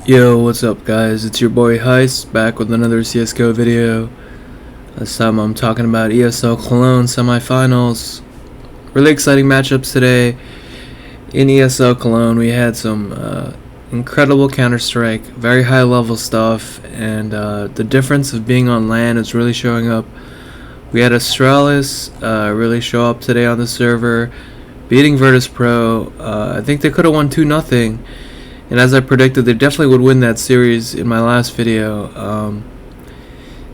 Yo, what's up guys? It's your boy Heist back with another CSGO video. This time I'm talking about ESL Cologne Semi-Finals. Really exciting matchups today. In ESL Cologne we had some incredible Counter-Strike, very high level stuff, and the difference of being on LAN is really showing up. We had Astralis really show up today on the server, beating Virtus Pro. I think they could have won 2-0. And as I predicted, they definitely would win that series in my last video.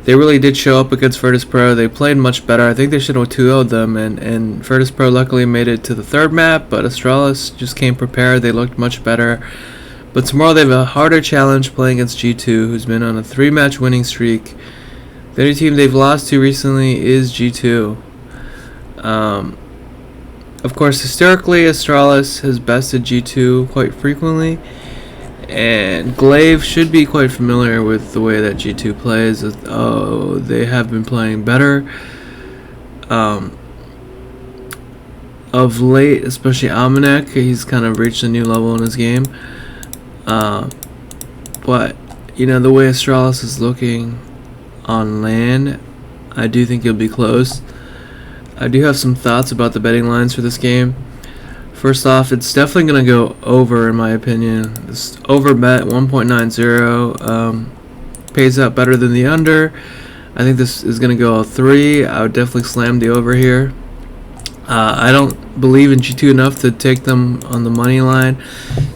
They really did show up against Virtus Pro. They played much better. I think they should have 2-0'd them. And Virtus Pro luckily made it to the third map, but Astralis just came prepared. They looked much better. But tomorrow they have a harder challenge playing against G2, who's been on a 3-match winning streak. The only team they've lost to recently is G2. Of course, historically, Astralis has bested G2 quite frequently, and Glaive should be quite familiar with the way that G2 plays. Oh, they have been playing better of late, especially Almanac. He's kind of reached a new level in his game. But, you know, the way Astralis is looking on LAN, I do think it'll be close. I do have some thoughts about the betting lines for this game. First off, it's definitely going to go over in my opinion. This over bet 1.90 pays out better than the under. I think this is going to go 3. I would definitely slam the over here. I don't believe in G2 enough to take them on the money line.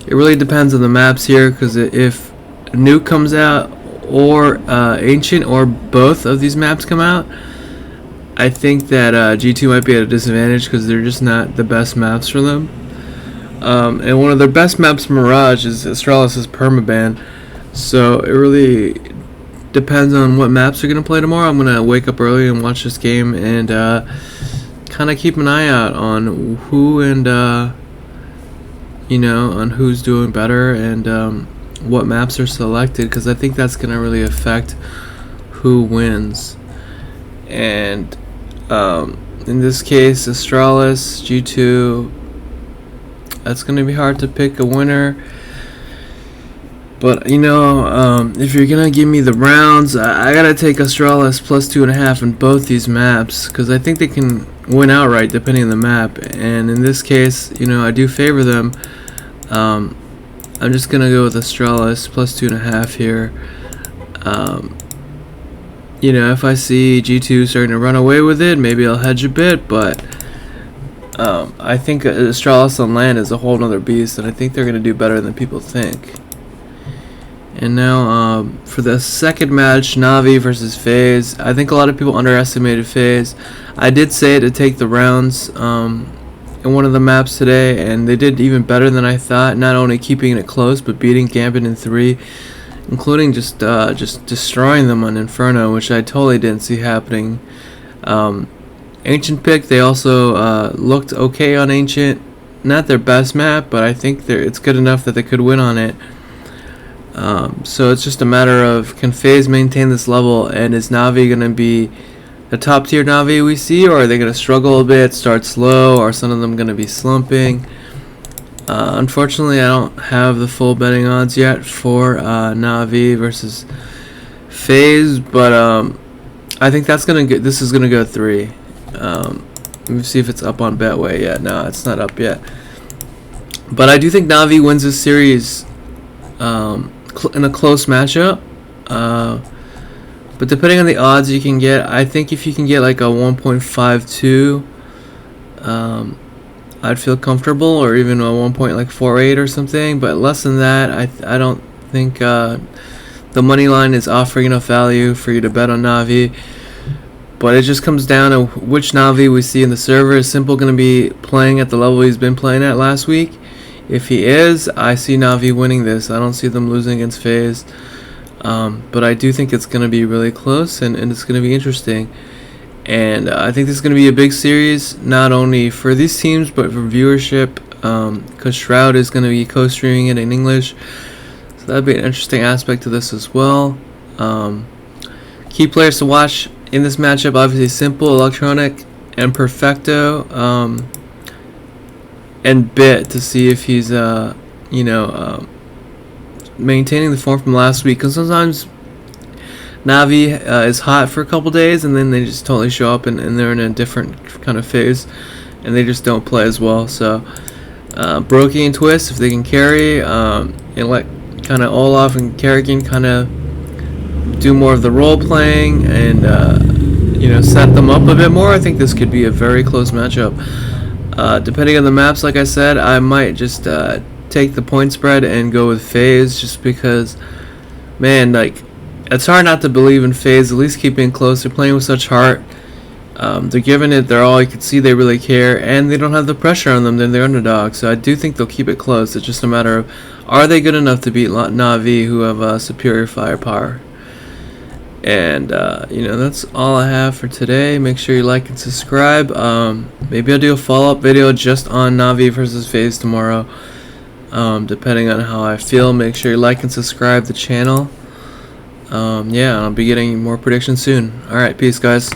It really depends on the maps here, because if Nuke comes out or Ancient or both of these maps come out, I think that G2 might be at a disadvantage because they're just not the best maps for them. And one of their best maps, Mirage, is Astralis' permaban. So it really depends on what maps they're going to play tomorrow. I'm going to wake up early and watch this game and kind of keep an eye out on who and, on who's doing better and what maps are selected, because I think that's going to really affect who wins. And in this case, Astralis, G2, that's going to be hard to pick a winner. But, if you're going to give me the rounds, I got to take Astralis plus 2.5 in both these maps, because I think they can win outright depending on the map. And in this case, I do favor them. I'm just going to go with Astralis plus 2.5 here. If I see G2 starting to run away with it, maybe I'll hedge a bit, but I think Astralis on LAN is a whole nother beast, and I think they're going to do better than people think. And now for the second match, Navi versus FaZe. I think a lot of people underestimated FaZe. I did say to take the rounds in one of the maps today, and they did even better than I thought, not only keeping it close, but beating Gambit in 3. Including just destroying them on Inferno, which I totally didn't see happening. Ancient pick, they also looked okay on Ancient. Not their best map, but I think it's good enough that they could win on it. So it's just a matter of, can FaZe maintain this level, and is Navi going to be the top tier Navi we see, or are they going to struggle a bit, start slow, or are some of them going to be slumping? Unfortunately, I don't have the full betting odds yet for Navi versus FaZe, but I think this is gonna go 3. Let me see if it's up on Betway yet. No, it's not up yet. But I do think Navi wins this series in a close matchup. But depending on the odds you can get, I think if you can get like a 1.52. I'd feel comfortable, or even a 1.48 or something, but less than that, I don't think the money line is offering enough value for you to bet on Navi. But it just comes down to which Navi we see in the server. Is Simple going to be playing at the level he's been playing at last week? If he is, I see Navi winning this. I don't see them losing against FaZe. But I do think it's going to be really close, and it's going to be interesting. And I think this is going to be a big series, not only for these teams, but for viewership, because Shroud is going to be co-streaming it in English. So that'd be an interesting aspect to this as well. Key players to watch in this matchup, obviously Simple, Electronic, and Perfecto, and Bit, to see if he's, maintaining the form from last week, because sometimes Navi is hot for a couple days and then they just totally show up and they're in a different kind of phase and they just don't play as well. So Brokey and Twist, if they can carry, and let kind of Olaf and Kerrigan kind of do more of the role playing and you know, set them up a bit more, I think this could be a very close matchup. Depending on the maps, like I said, I might just take the point spread and go with FaZe, just because, man, like, it's hard not to believe in FaZe, at least keeping close. They're playing with such heart. They're giving it their all. You can see they really care, and they don't have the pressure on them. They're underdogs, so I do think they'll keep it close. It's just a matter of, are they good enough to beat Navi, who have superior firepower? And you know, that's all I have for today. Make sure you like and subscribe. Maybe I'll do a follow-up video just on Navi versus FaZe tomorrow, depending on how I feel. Make sure you like and subscribe the channel. Yeah, I'll be getting more predictions soon. Alright, peace guys.